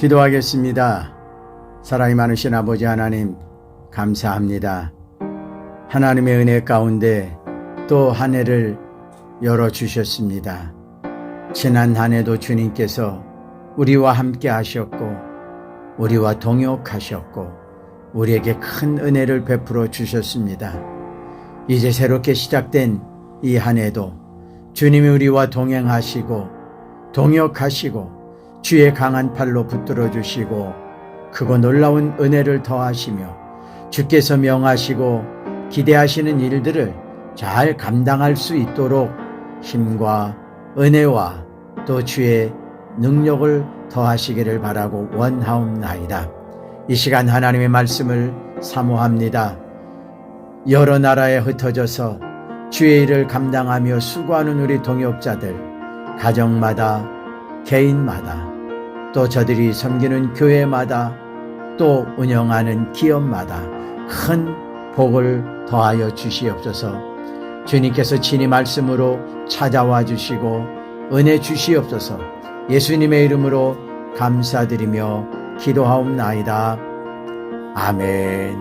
기도하겠습니다. 사랑이 많으신 아버지 하나님, 감사합니다. 하나님의 은혜 가운데 또 한 해를 열어주셨습니다. 지난 한 해도 주님께서 우리와 함께 하셨고 우리와 동역하셨고 우리에게 큰 은혜를 베풀어 주셨습니다. 이제 새롭게 시작된 이 한 해도 주님이 우리와 동행하시고 동역하시고 주의 강한 팔로 붙들어 주시고 크고 놀라운 은혜를 더하시며 주께서 명하시고 기대하시는 일들을 잘 감당할 수 있도록 힘과 은혜와 또 주의 능력을 더하시기를 바라고 원하옵나이다. 이 시간 하나님의 말씀을 사모합니다. 여러 나라에 흩어져서 주의 일을 감당하며 수고하는 우리 동역자들, 가정마다 개인마다 또 저들이 섬기는 교회마다 또 운영하는 기업마다 큰 복을 더하여 주시옵소서. 주님께서 친히 말씀으로 찾아와 주시고 은혜 주시옵소서. 예수님의 이름으로 감사드리며 기도하옵나이다. 아멘.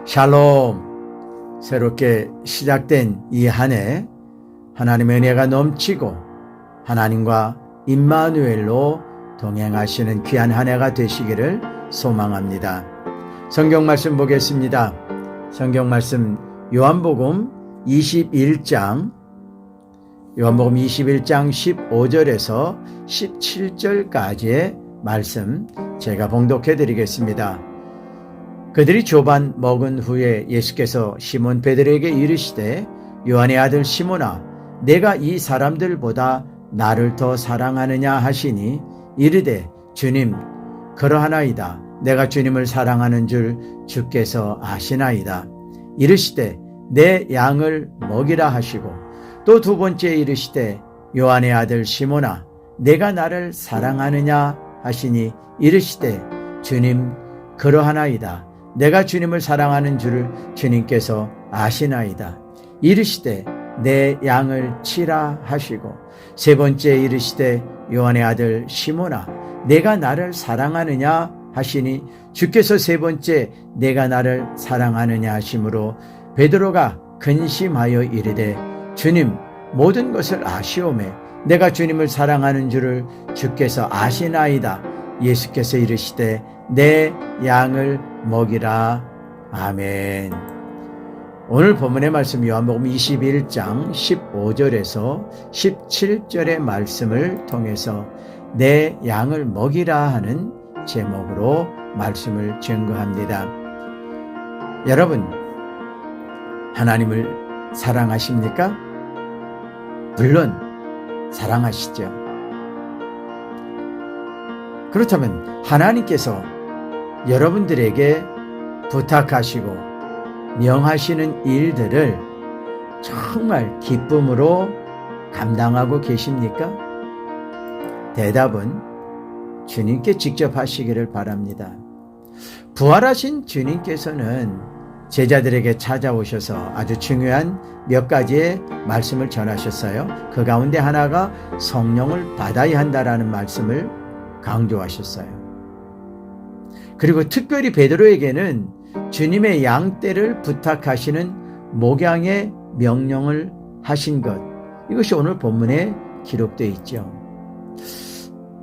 샬롬. 새롭게 시작된 이 한 해 하나님의 은혜가 넘치고 하나님과 임마누엘로 동행하시는 귀한 한 해가 되시기를 소망합니다. 성경 말씀 보겠습니다. 성경 말씀 요한복음 21장 15절에서 17절까지의 말씀 제가 봉독해 드리겠습니다. 그들이 조반 먹은 후에 예수께서 시몬 베드로에게 이르시되 요한의 아들 시몬아 내가 이 사람들보다 나를 더 사랑하느냐 하시니 이르되 주님 그러하나이다. 내가 주님을 사랑하는 줄 주께서 아시나이다. 이르시되 내 양을 먹이라 하시고 또 두 번째 이르시되 요한의 아들 시몬아 내가 나를 사랑하느냐 하시니 이르시되 주님 그러하나이다. 내가 주님을 사랑하는 줄을 주님께서 아시나이다. 이르시되 내 양을 치라 하시고 세 번째 이르시되 요한의 아들 시몬아 내가 나를 사랑하느냐 하시니 주께서 세 번째 내가 나를 사랑하느냐 하심으로 베드로가 근심하여 이르되 주님 모든 것을 아시오매 내가 주님을 사랑하는 줄을 주께서 아시나이다. 예수께서 이르시되 내 양을 먹이라. 아멘. 오늘 본문의 말씀 요한복음 21장 15절에서 17절의 말씀을 통해서 내 양을 먹이라 하는 제목으로 말씀을 증거합니다. 여러분, 하나님을 사랑하십니까? 물론 사랑하시죠. 그렇다면 하나님께서 여러분들에게 부탁하시고 명하시는 일들을 정말 기쁨으로 감당하고 계십니까? 대답은 주님께 직접 하시기를 바랍니다. 부활하신 주님께서는 제자들에게 찾아오셔서 아주 중요한 몇 가지의 말씀을 전하셨어요. 그 가운데 하나가 성령을 받아야 한다라는 말씀을 강조하셨어요. 그리고 특별히 베드로에게는 주님의 양떼를 부탁하시는 목양의 명령을 하신 것, 이것이 오늘 본문에 기록되어 있죠.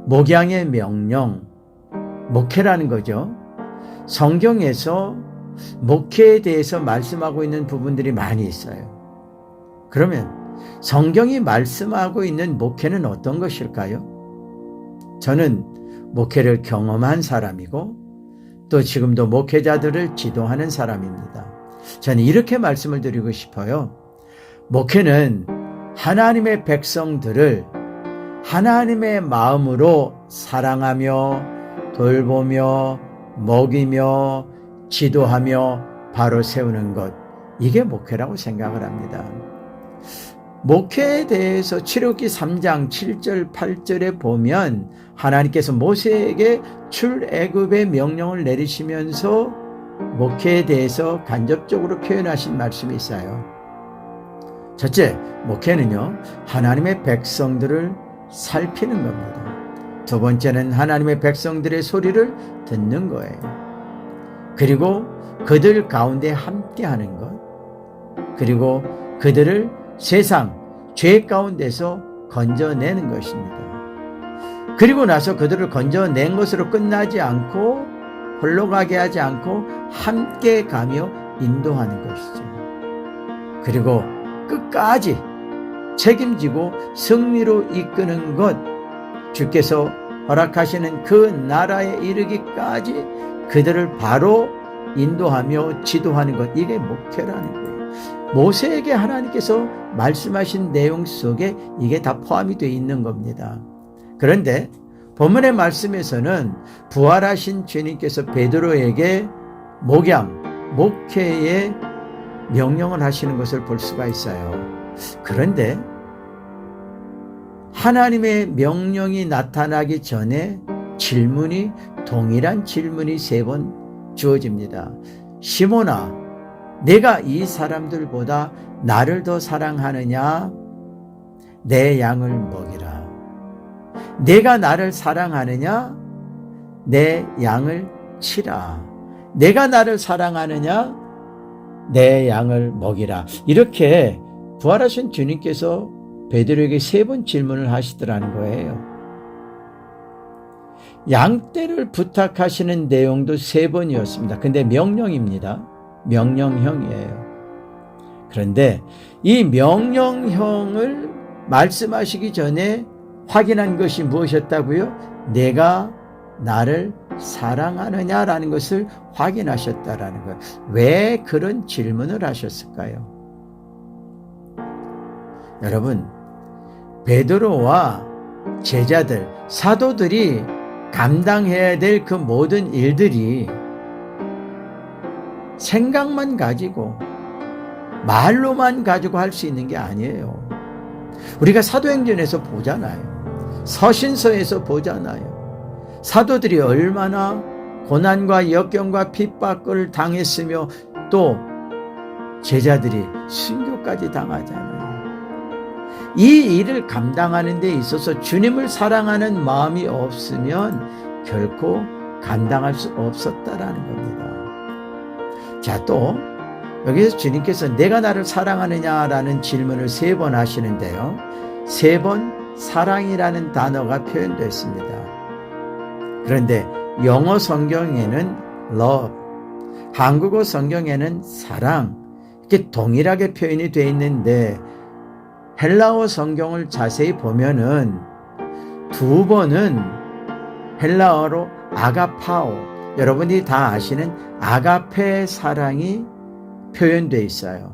목양의 명령, 목회라는 거죠. 성경에서 목회에 대해서 말씀하고 있는 부분들이 많이 있어요. 그러면 성경이 말씀하고 있는 목회는 어떤 것일까요? 저는 목회를 경험한 사람이고 또 지금도 목회자들을 지도하는 사람입니다. 저는 이렇게 말씀을 드리고 싶어요. 목회는 하나님의 백성들을 하나님의 마음으로 사랑하며 돌보며 먹이며 지도하며 바로 세우는 것, 이게 목회라고 생각을 합니다. 목회에 대해서 출애굽기 3장 7절 8절에 보면 하나님께서 모세에게 출애굽의 명령을 내리시면서 목회에 대해서 간접적으로 표현하신 말씀이 있어요. 첫째, 목회는요 하나님의 백성들을 살피는 겁니다. 두 번째는 하나님의 백성들의 소리를 듣는 거예요. 그리고 그들 가운데 함께하는 것. 그리고 그들을 세상 죄 가운데서 건져내는 것입니다. 그리고 나서 그들을 건져낸 것으로 끝나지 않고 홀로 가게 하지 않고 함께 가며 인도하는 것이죠. 그리고 끝까지 책임지고 승리로 이끄는 것, 주께서 허락하시는 그 나라에 이르기까지 그들을 바로 인도하며 지도하는 것, 이게 목표라는 거예요. 모세에게 하나님께서 말씀하신 내용 속에 이게 다 포함이 되어 있는 겁니다. 그런데 본문의 말씀에서는 부활하신 주님께서 베드로에게 목회의 명령을 하시는 것을 볼 수가 있어요. 그런데 하나님의 명령이 나타나기 전에 동일한 질문이 3번 주어집니다. 시몬아, 내가 이 사람들보다 나를 더 사랑하느냐? 내 양을 먹이라. 내가 나를 사랑하느냐? 내 양을 치라. 내가 나를 사랑하느냐? 내 양을 먹이라. 이렇게 부활하신 주님께서 베드로에게 3번 질문을 하시더라는 거예요. 양떼를 부탁하시는 내용도 3번이었습니다. 근데 명령입니다. 명령형이에요. 그런데 이 명령형을 말씀하시기 전에 확인한 것이 무엇이었다고요? 내가 나를 사랑하느냐라는 것을 확인하셨다라는 거예요. 왜 그런 질문을 하셨을까요? 여러분, 베드로와 제자들, 사도들이 감당해야 될 그 모든 일들이 생각만 가지고 말로만 가지고 할 수 있는 게 아니에요. 우리가 사도행전에서 보잖아요. 서신서에서 보잖아요. 사도들이 얼마나 고난과 역경과 핍박을 당했으며 또 제자들이 순교까지 당하잖아요. 이 일을 감당하는 데 있어서 주님을 사랑하는 마음이 없으면 결코 감당할 수 없었다라는 겁니다. 자, 또 여기서 주님께서 내가 나를 사랑하느냐라는 질문을 3번 하시는데요. 3번 사랑이라는 단어가 표현됐습니다. 그런데 영어 성경에는 love, 한국어 성경에는 사랑, 이렇게 동일하게 표현이 되어 있는데 헬라어 성경을 자세히 보면은 2번은 헬라어로 아가파오, 여러분이 다 아시는 아가페 사랑이 표현되어 있어요.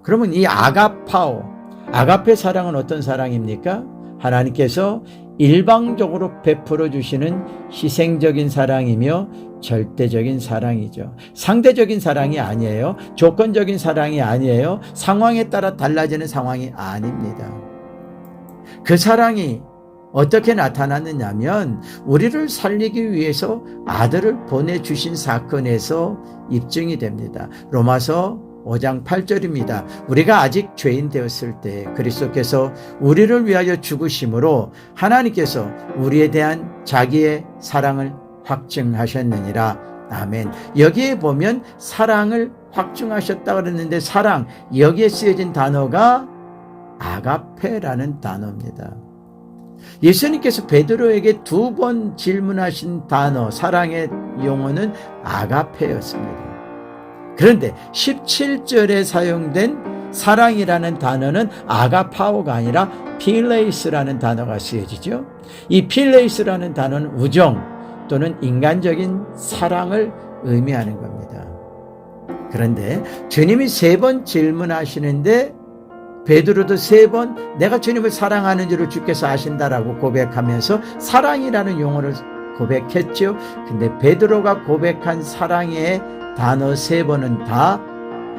그러면 이 아가파오, 아가페 사랑은 어떤 사랑입니까? 하나님께서 일방적으로 베풀어 주시는 희생적인 사랑이며 절대적인 사랑이죠. 상대적인 사랑이 아니에요. 조건적인 사랑이 아니에요. 상황에 따라 달라지는 상황이 아닙니다. 그 사랑이 어떻게 나타났느냐면 우리를 살리기 위해서 아들을 보내주신 사건에서 입증이 됩니다. 로마서 5장 8절입니다. 우리가 아직 죄인 되었을 때 그리스도께서 우리를 위하여 죽으심으로 하나님께서 우리에 대한 자기의 사랑을 확증하셨느니라. 아멘. 여기에 보면 사랑을 확증하셨다 그랬는데 사랑, 여기에 쓰여진 단어가 아가페라는 단어입니다. 예수님께서 베드로에게 2번 질문하신 단어, 사랑의 용어는 아가페였습니다. 그런데 17절에 사용된 사랑이라는 단어는 아가파오가 아니라 필레이스라는 단어가 쓰여지죠. 이 필레이스라는 단어는 우정 또는 인간적인 사랑을 의미하는 겁니다. 그런데 주님이 3번 질문하시는데 베드로도 3번 내가 주님을 사랑하는 줄을 주께서 아신다라고 고백하면서 사랑이라는 용어를 고백했죠. 근데 베드로가 고백한 사랑의 단어 3번은 다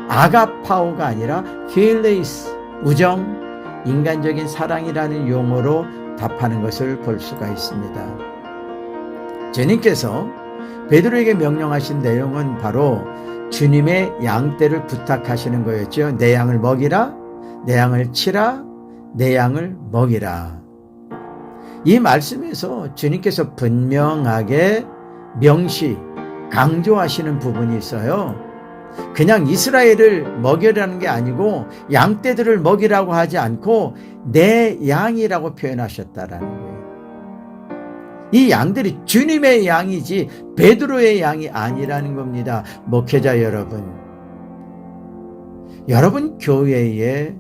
아가파오가 아니라 필레이스, 우정, 인간적인 사랑이라는 용어로 답하는 것을 볼 수가 있습니다. 주님께서 베드로에게 명령하신 내용은 바로 주님의 양떼를 부탁하시는 거였죠. 내 양을 먹이라, 내 양을 치라, 내 양을 먹이라. 이 말씀에서 주님께서 분명하게 명시 강조하시는 부분이 있어요. 그냥 이스라엘을 먹이라는 게 아니고 양떼들을 먹이라고 하지 않고 내 양이라고 표현하셨다라는 거예요. 이 양들이 주님의 양이지 베드로의 양이 아니라는 겁니다. 목회자 여러분, 여러분 교회에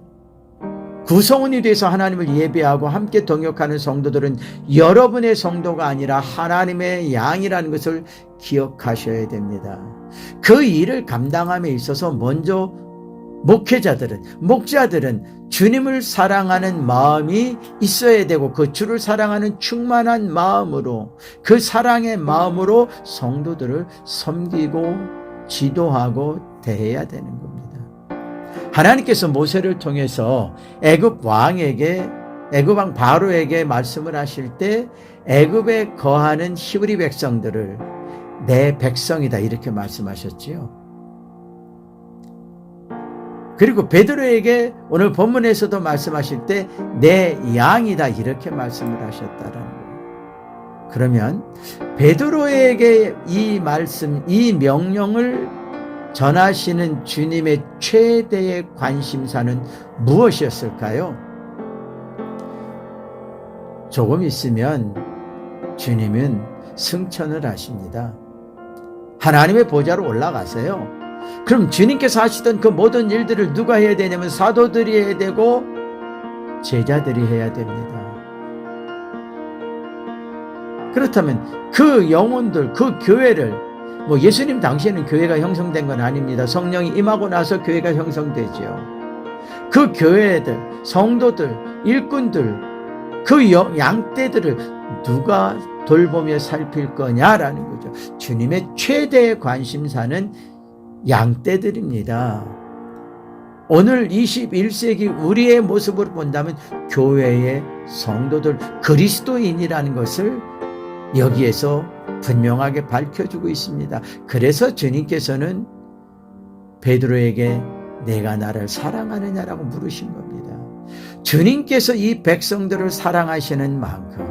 구성원이 돼서 하나님을 예배하고 함께 동역하는 성도들은 여러분의 성도가 아니라 하나님의 양이라는 것을 기억하셔야 됩니다. 그 일을 감당함에 있어서 먼저 목자들은 주님을 사랑하는 마음이 있어야 되고 그 주를 사랑하는 충만한 마음으로, 그 사랑의 마음으로 성도들을 섬기고 지도하고 대해야 되는 겁니다. 하나님께서 모세를 통해서 애굽 왕 바로에게 말씀을 하실 때 애굽에 거하는 히브리 백성들을 내 백성이다 이렇게 말씀하셨지요. 그리고 베드로에게 오늘 본문에서도 말씀하실 때 내 양이다 이렇게 말씀을 하셨다라는 거예요. 그러면 베드로에게 이 말씀, 이 명령을 전하시는 주님의 최대의 관심사는 무엇이었을까요? 조금 있으면 주님은 승천을 하십니다. 하나님의 보좌로 올라가세요. 그럼 주님께서 하시던 그 모든 일들을 누가 해야 되냐면 사도들이 해야 되고 제자들이 해야 됩니다. 그렇다면 그 영혼들, 그 교회를 예수님 당시에는 교회가 형성된 건 아닙니다. 성령이 임하고 나서 교회가 형성되죠. 그 교회들, 성도들, 일꾼들, 그 양떼들을 누가 돌보며 살필 거냐라는 거죠. 주님의 최대의 관심사는 양떼들입니다. 오늘 21세기 우리의 모습으로 본다면 교회의 성도들, 그리스도인이라는 것을 여기에서 분명하게 밝혀주고 있습니다. 그래서 주님께서는 베드로에게 내가 나를 사랑하느냐라고 물으신 겁니다. 주님께서 이 백성들을 사랑하시는 만큼,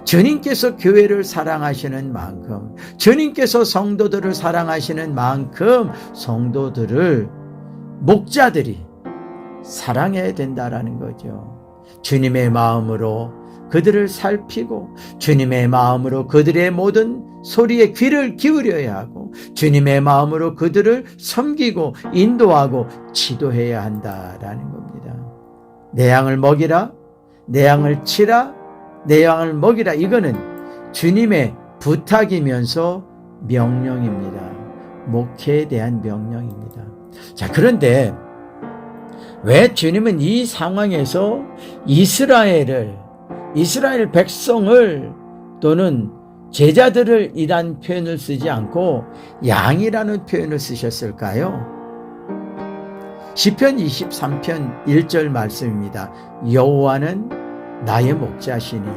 주님께서 교회를 사랑하시는 만큼, 주님께서 성도들을 사랑하시는 만큼 성도들을, 목자들이 사랑해야 된다라는 거죠. 주님의 마음으로 그들을 살피고 주님의 마음으로 그들의 모든 소리에 귀를 기울여야 하고 주님의 마음으로 그들을 섬기고 인도하고 지도해야 한다라는 겁니다. 내 양을 먹이라, 내 양을 치라, 내 양을 먹이라, 이거는 주님의 부탁이면서 명령입니다. 목회에 대한 명령입니다. 자, 그런데 왜 주님은 이 상황에서 이스라엘 백성을 또는 제자들을 이란 표현을 쓰지 않고 양이라는 표현을 쓰셨을까요? 시편 23편 1절 말씀입니다. 여호와는 나의 목자시니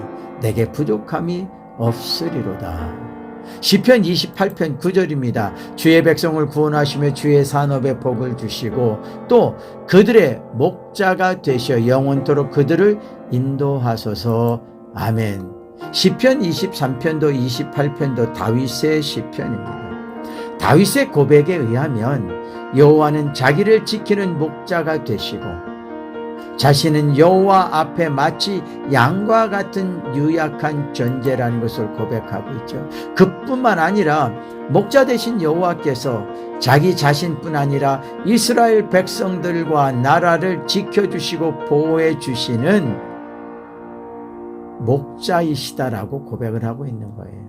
내게 부족함이 없으리로다. 시편 28편 9절입니다. 주의 백성을 구원하시며 주의 산업에 복을 주시고 또 그들의 목자가 되셔 영원토록 그들을 인도하소서. 아멘. 시편 23편도 28편도 다윗의 시편입니다. 다윗의 고백에 의하면 여호와는 자기를 지키는 목자가 되시고 자신은 여호와 앞에 마치 양과 같은 유약한 존재라는 것을 고백하고 있죠. 그뿐만 아니라 목자 되신 여호와께서 자기 자신뿐 아니라 이스라엘 백성들과 나라를 지켜주시고 보호해 주시는 목자이시다라고 고백을 하고 있는 거예요.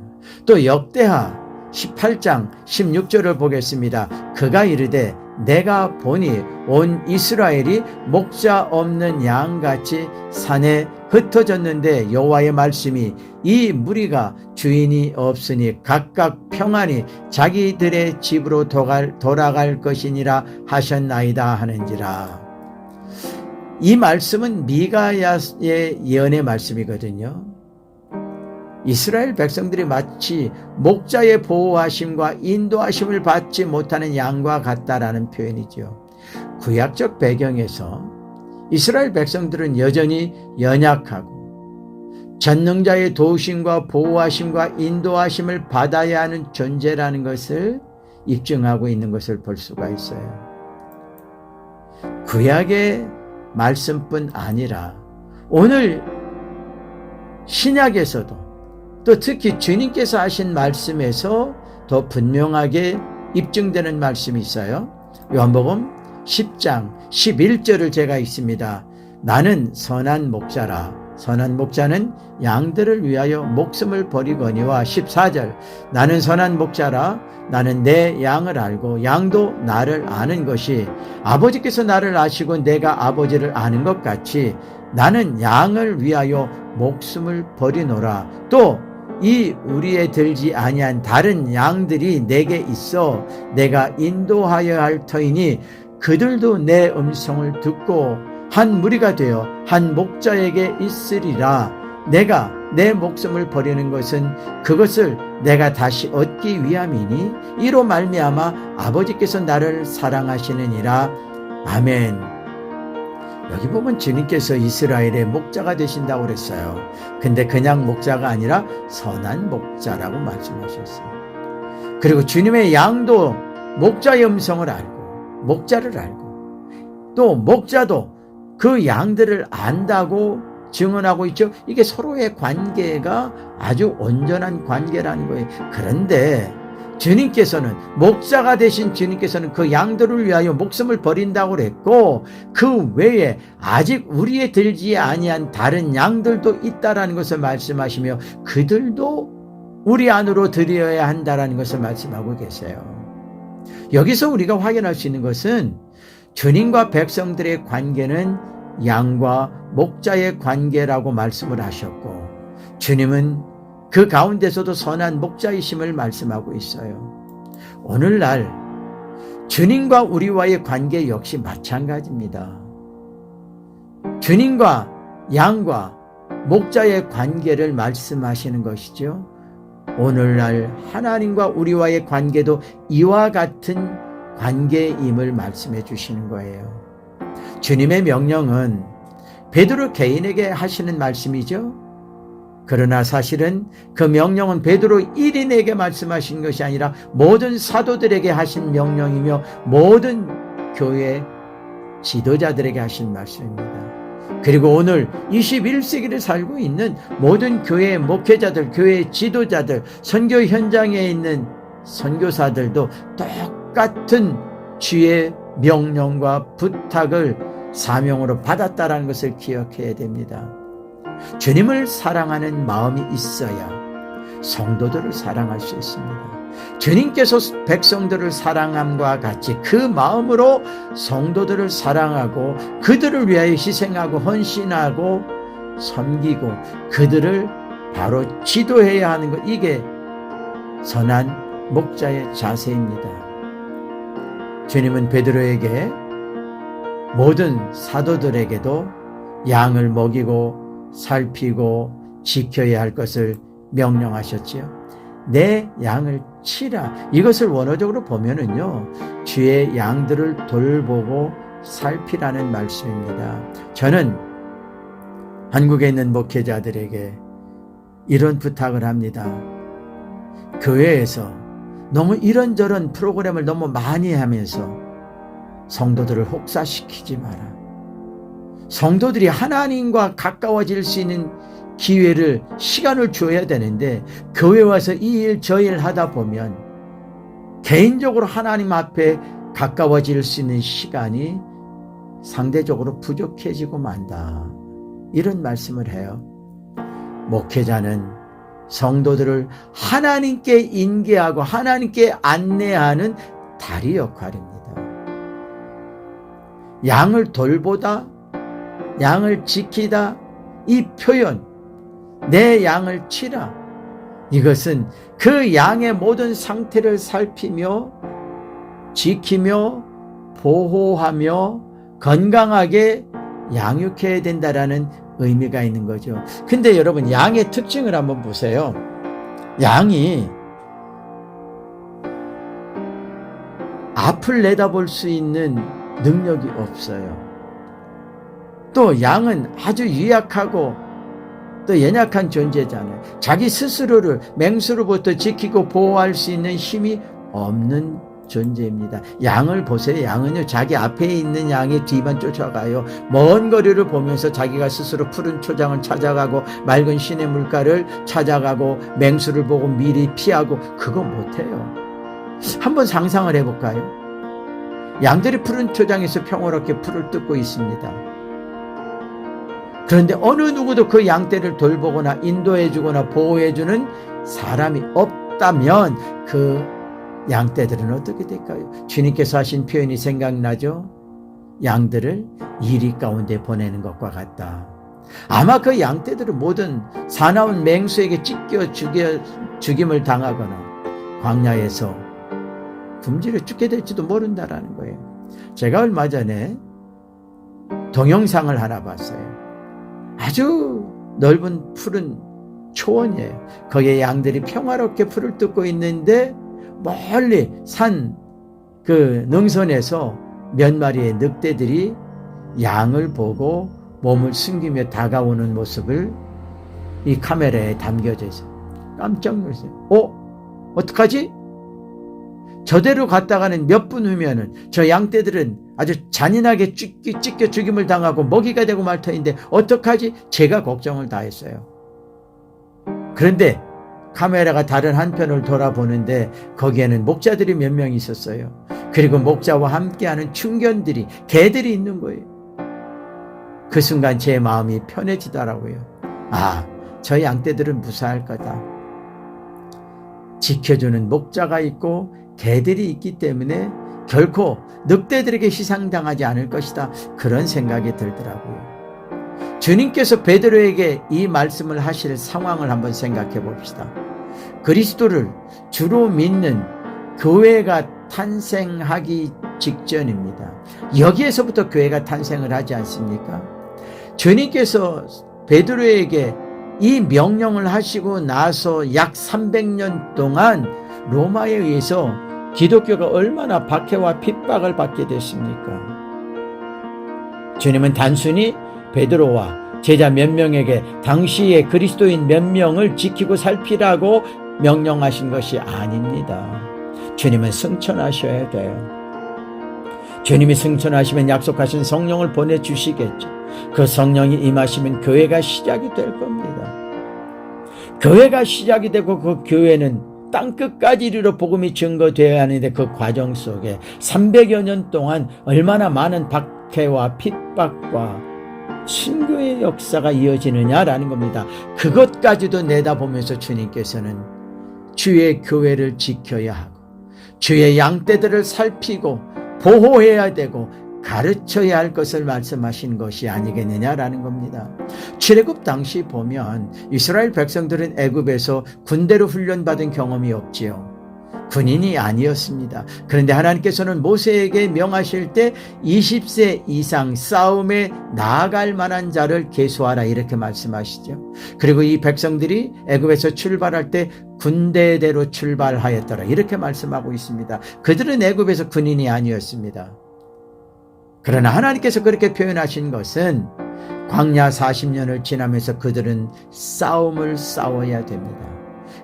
또 역대하 18장 16절을 보겠습니다. 그가 이르되 내가 보니 온 이스라엘이 목자 없는 양같이 산에 흩어졌는데 여호와의 말씀이 이 무리가 주인이 없으니 각각 평안히 자기들의 집으로 돌아갈 것이니라 하셨나이다 하는지라. 이 말씀은 미가야의 예언의 말씀이거든요. 이스라엘 백성들이 마치 목자의 보호하심과 인도하심을 받지 못하는 양과 같다라는 표현이죠. 구약적 배경에서 이스라엘 백성들은 여전히 연약하고 전능자의 도우심과 보호하심과 인도하심을 받아야 하는 존재라는 것을 입증하고 있는 것을 볼 수가 있어요. 구약의 말씀뿐 아니라 오늘 신약에서도 또 특히 주님께서 하신 말씀에서 더 분명하게 입증되는 말씀이 있어요. 요한복음 10장 11절을 제가 읽습니다. 나는 선한 목자라. 선한 목자는 양들을 위하여 목숨을 버리거니와 14절 나는 선한 목자라. 나는 내 양을 알고 양도 나를 아는 것이 아버지께서 나를 아시고 내가 아버지를 아는 것 같이 나는 양을 위하여 목숨을 버리노라. 또 이 우리에 들지 아니한 다른 양들이 내게 있어 내가 인도하여야 할 터이니 그들도 내 음성을 듣고 한 무리가 되어 한 목자에게 있으리라. 내가 내 목숨을 버리는 것은 그것을 내가 다시 얻기 위함이니 이로 말미암아 아버지께서 나를 사랑하시느니라. 아멘. 여기 보면 주님께서 이스라엘의 목자가 되신다고 그랬어요. 근데 그냥 목자가 아니라 선한 목자라고 말씀하셨어요. 그리고 주님의 양도 목자의 음성을 알고 목자를 알고 또 목자도 그 양들을 안다고 증언하고 있죠. 이게 서로의 관계가 아주 온전한 관계라는 거예요. 그런데 주님께서는 목자가 되신 주님께서는 그 양들을 위하여 목숨을 버린다고 그랬고 그 외에 아직 우리에 들지 아니한 다른 양들도 있다라는 것을 말씀하시며 그들도 우리 안으로 들여야 한다라는 것을 말씀하고 계세요. 여기서 우리가 확인할 수 있는 것은 주님과 백성들의 관계는 양과 목자의 관계라고 말씀을 하셨고 주님은 그 가운데서도 선한 목자이심을 말씀하고 있어요. 오늘날 주님과 우리와의 관계 역시 마찬가지입니다. 주님과 양과 목자의 관계를 말씀하시는 것이죠. 오늘날 하나님과 우리와의 관계도 이와 같은 관계임을 말씀해 주시는 거예요. 주님의 명령은 베드로 개인에게 하시는 말씀이죠. 그러나 사실은 그 명령은 베드로 1인에게 말씀하신 것이 아니라 모든 사도들에게 하신 명령이며 모든 교회 지도자들에게 하신 말씀입니다. 그리고 오늘 21세기를 살고 있는 모든 교회 목회자들, 교회 지도자들, 선교 현장에 있는 선교사들도 똑같은 주의 명령과 부탁을 사명으로 받았다는 것을 기억해야 됩니다. 주님을 사랑하는 마음이 있어야 성도들을 사랑할 수 있습니다. 주님께서 백성들을 사랑함과 같이 그 마음으로 성도들을 사랑하고 그들을 위하여 희생하고 헌신하고 섬기고 그들을 바로 지도해야 하는 것, 이게 선한 목자의 자세입니다. 주님은 베드로에게 모든 사도들에게도 양을 먹이고 살피고 지켜야 할 것을 명령하셨지요. 내 양을 치라. 이것을 원어적으로 보면은요, 주의 양들을 돌보고 살피라는 말씀입니다. 저는 한국에 있는 목회자들에게 이런 부탁을 합니다. 교회에서 너무 이런저런 프로그램을 너무 많이 하면서 성도들을 혹사시키지 마라. 성도들이 하나님과 가까워질 수 있는 기회를, 시간을 줘야 되는데 교회 와서 이 일 저 일 하다 보면 개인적으로 하나님 앞에 가까워질 수 있는 시간이 상대적으로 부족해지고 만다. 이런 말씀을 해요. 목회자는 성도들을 하나님께 인계하고 하나님께 안내하는 다리 역할입니다. 양을 돌보다, 양을 지키다, 이 표현, 내 양을 치라, 이것은 그 양의 모든 상태를 살피며 지키며 보호하며 건강하게 양육해야 된다라는 의미가 있는 거죠. 근데 여러분, 양의 특징을 한번 보세요. 양이 앞을 내다볼 수 있는 능력이 없어요. 또 양은 아주 유약하고 또 연약한 존재잖아요. 자기 스스로를 맹수로부터 지키고 보호할 수 있는 힘이 없는 존재입니다. 양을 보세요. 양은요, 자기 앞에 있는 양의 뒤만 쫓아가요. 먼 거리를 보면서 자기가 스스로 푸른 초장을 찾아가고 맑은 시냇물가를 찾아가고 맹수를 보고 미리 피하고, 그거 못해요. 한번 상상을 해볼까요? 양들이 푸른 초장에서 평화롭게 풀을 뜯고 있습니다. 그런데 어느 누구도 그 양떼를 돌보거나 인도해주거나 보호해주는 사람이 없다면 그 양떼들은 어떻게 될까요? 주님께서 하신 표현이 생각나죠? 양들을 이리 가운데 보내는 것과 같다. 아마 그 양떼들은 모든 사나운 맹수에게 찢겨 죽임을 당하거나 광야에서 굶주려 죽게 될지도 모른다라는 거예요. 제가 얼마 전에 동영상을 하나 봤어요. 아주 넓은 푸른 초원이에요. 거기에 양들이 평화롭게 풀을 뜯고 있는데 멀리 산 그 능선에서 몇 마리의 늑대들이 양을 보고 몸을 숨기며 다가오는 모습을 이 카메라에 담겨져 있어요. 깜짝 놀랐어요. 어떡하지? 저대로 갔다가는 몇 분 후면은 저 양떼들은 아주 잔인하게 찢겨 죽임을 당하고 먹이가 되고 말 터인데 어떡하지? 제가 걱정을 다 했어요. 그런데 카메라가 다른 한편을 돌아보는데 거기에는 목자들이 몇 명 있었어요. 그리고 목자와 함께하는 충견들이, 개들이 있는 거예요. 그 순간 제 마음이 편해지더라고요. 저 양떼들은 무사할 거다. 지켜주는 목자가 있고 개들이 있기 때문에 결코 늑대들에게 희생당하지 않을 것이다. 그런 생각이 들더라고요. 주님께서 베드로에게 이 말씀을 하실 상황을 한번 생각해 봅시다. 그리스도를 주로 믿는 교회가 탄생하기 직전입니다. 여기에서부터 교회가 탄생을 하지 않습니까? 주님께서 베드로에게 이 명령을 하시고 나서 약 300년 동안 로마에 의해서 기독교가 얼마나 박해와 핍박을 받게 됐습니까? 주님은 단순히 베드로와 제자 몇 명에게 당시의 그리스도인 몇 명을 지키고 살피라고 명령하신 것이 아닙니다. 주님은 승천하셔야 돼요. 주님이 승천하시면 약속하신 성령을 보내주시겠죠. 그 성령이 임하시면 교회가 시작이 될 겁니다. 교회가 시작이 되고 그 교회는 땅끝까지 이르러 복음이 증거되어야 하는데 그 과정 속에 300여 년 동안 얼마나 많은 박해와 핍박과 순교의 역사가 이어지느냐라는 겁니다. 그것까지도 내다보면서 주님께서는 주의 교회를 지켜야 하고 주의 양떼들을 살피고 보호해야 되고 가르쳐야 할 것을 말씀하신 것이 아니겠느냐라는 겁니다. 출애굽 당시 보면 이스라엘 백성들은 애굽에서 군대로 훈련받은 경험이 없지요. 군인이 아니었습니다. 그런데 하나님께서는 모세에게 명하실 때 20세 이상 싸움에 나아갈 만한 자를 계수하라 이렇게 말씀하시죠. 그리고 이 백성들이 애굽에서 출발할 때 군대대로 출발하였더라 이렇게 말씀하고 있습니다. 그들은 애굽에서 군인이 아니었습니다. 그러나 하나님께서 그렇게 표현하신 것은 광야 40년을 지나면서 그들은 싸움을 싸워야 됩니다.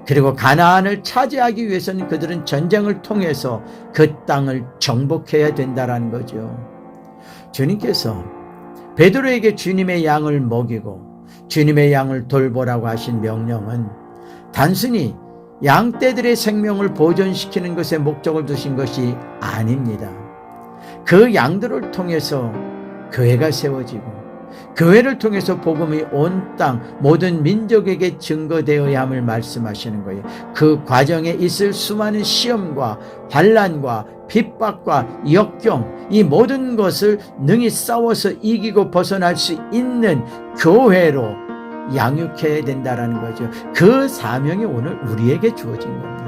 그리고 가나안을 차지하기 위해서는 그들은 전쟁을 통해서 그 땅을 정복해야 된다는 거죠. 주님께서 베드로에게 주님의 양을 먹이고 주님의 양을 돌보라고 하신 명령은 단순히 양떼들의 생명을 보존시키는 것에 목적을 두신 것이 아닙니다. 그 양들을 통해서 교회가 세워지고 교회를 통해서 복음이 온 땅 모든 민족에게 증거되어야 함을 말씀하시는 거예요. 그 과정에 있을 수많은 시험과 환난과 핍박과 역경 이 모든 것을 능히 싸워서 이기고 벗어날 수 있는 교회로 양육해야 된다는 거죠. 그 사명이 오늘 우리에게 주어진 겁니다.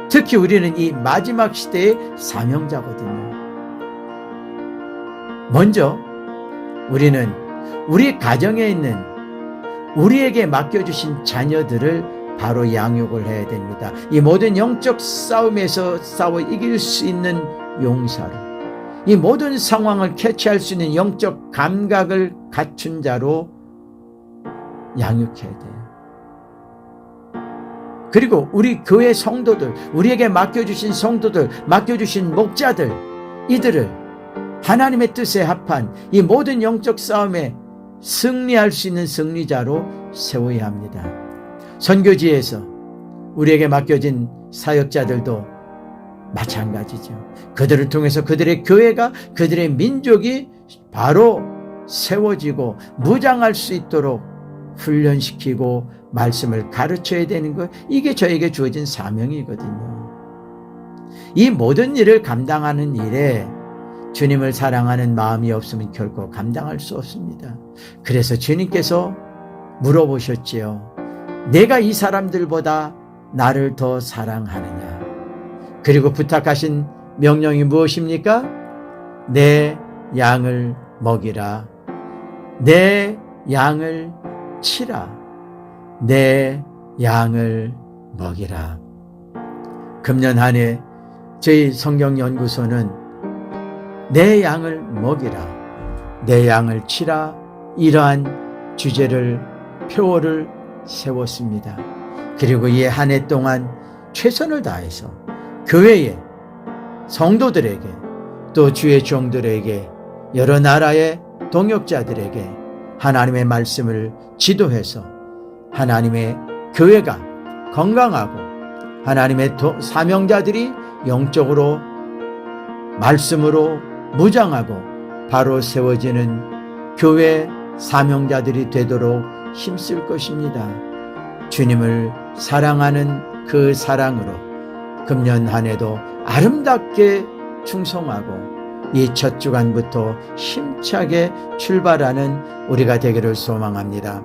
특히 우리는 이 마지막 시대의 사명자거든요. 먼저 우리는 우리 가정에 있는 우리에게 맡겨주신 자녀들을 바로 양육을 해야 됩니다. 이 모든 영적 싸움에서 싸워 이길 수 있는 용사로, 이 모든 상황을 캐치할 수 있는 영적 감각을 갖춘 자로 양육해야 돼요. 그리고 우리 교회 성도들, 우리에게 맡겨주신 성도들, 맡겨주신 목자들, 이들을 하나님의 뜻에 합한 이 모든 영적 싸움에 승리할 수 있는 승리자로 세워야 합니다. 선교지에서 우리에게 맡겨진 사역자들도 마찬가지죠. 그들을 통해서 그들의 교회가, 그들의 민족이 바로 세워지고 무장할 수 있도록 훈련시키고 말씀을 가르쳐야 되는 것, 이게 저에게 주어진 사명이거든요. 이 모든 일을 감당하는 일에 주님을 사랑하는 마음이 없으면 결코 감당할 수 없습니다. 그래서 주님께서 물어보셨지요. 내가 이 사람들보다 나를 더 사랑하느냐? 그리고 부탁하신 명령이 무엇입니까? 내 양을 먹이라. 내 양을 치라. 내 양을 먹이라. 금년 한 해 저희 성경연구소는 내 양을 먹이라, 내 양을 치라, 이러한 주제를, 표어를 세웠습니다. 그리고 이 한 해 동안 최선을 다해서 교회에, 성도들에게, 또 주의 종들에게, 여러 나라의 동역자들에게 하나님의 말씀을 지도해서 하나님의 교회가 건강하고 하나님의 사명자들이 영적으로 말씀으로 무장하고 바로 세워지는 교회 사명자들이 되도록 힘쓸 것입니다. 주님을 사랑하는 그 사랑으로 금년 한 해도 아름답게 충성하고 이 첫 주간부터 힘차게 출발하는 우리가 되기를 소망합니다.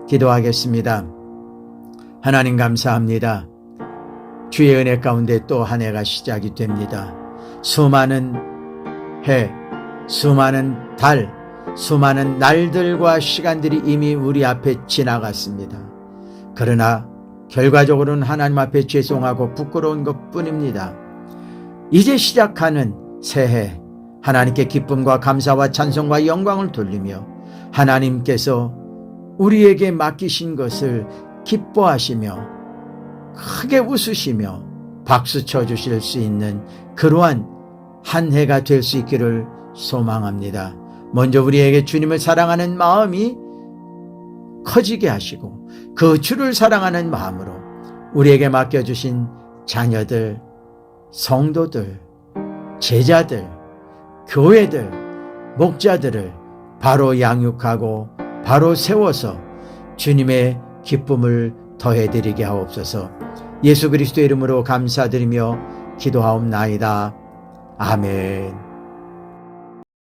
기도하겠습니다. 하나님 감사합니다. 주의 은혜 가운데 또 한 해가 시작이 됩니다. 수많은 해, 수많은 달, 수많은 날들과 시간들이 이미 우리 앞에 지나갔습니다. 그러나 결과적으로는 하나님 앞에 죄송하고 부끄러운 것뿐입니다. 이제 시작하는 새해, 하나님께 기쁨과 감사와 찬송과 영광을 돌리며 하나님께서 우리에게 맡기신 것을 기뻐하시며 크게 웃으시며 박수 쳐주실 수 있는 그러한 한 해가 될 수 있기를 소망합니다. 먼저 우리에게 주님을 사랑하는 마음이 커지게 하시고 그 주를 사랑하는 마음으로 우리에게 맡겨주신 자녀들, 성도들, 제자들, 교회들, 목자들을 바로 양육하고 바로 세워서 주님의 기쁨을 더해드리게 하옵소서. 예수 그리스도의 이름으로 감사드리며 기도하옵나이다. 아멘.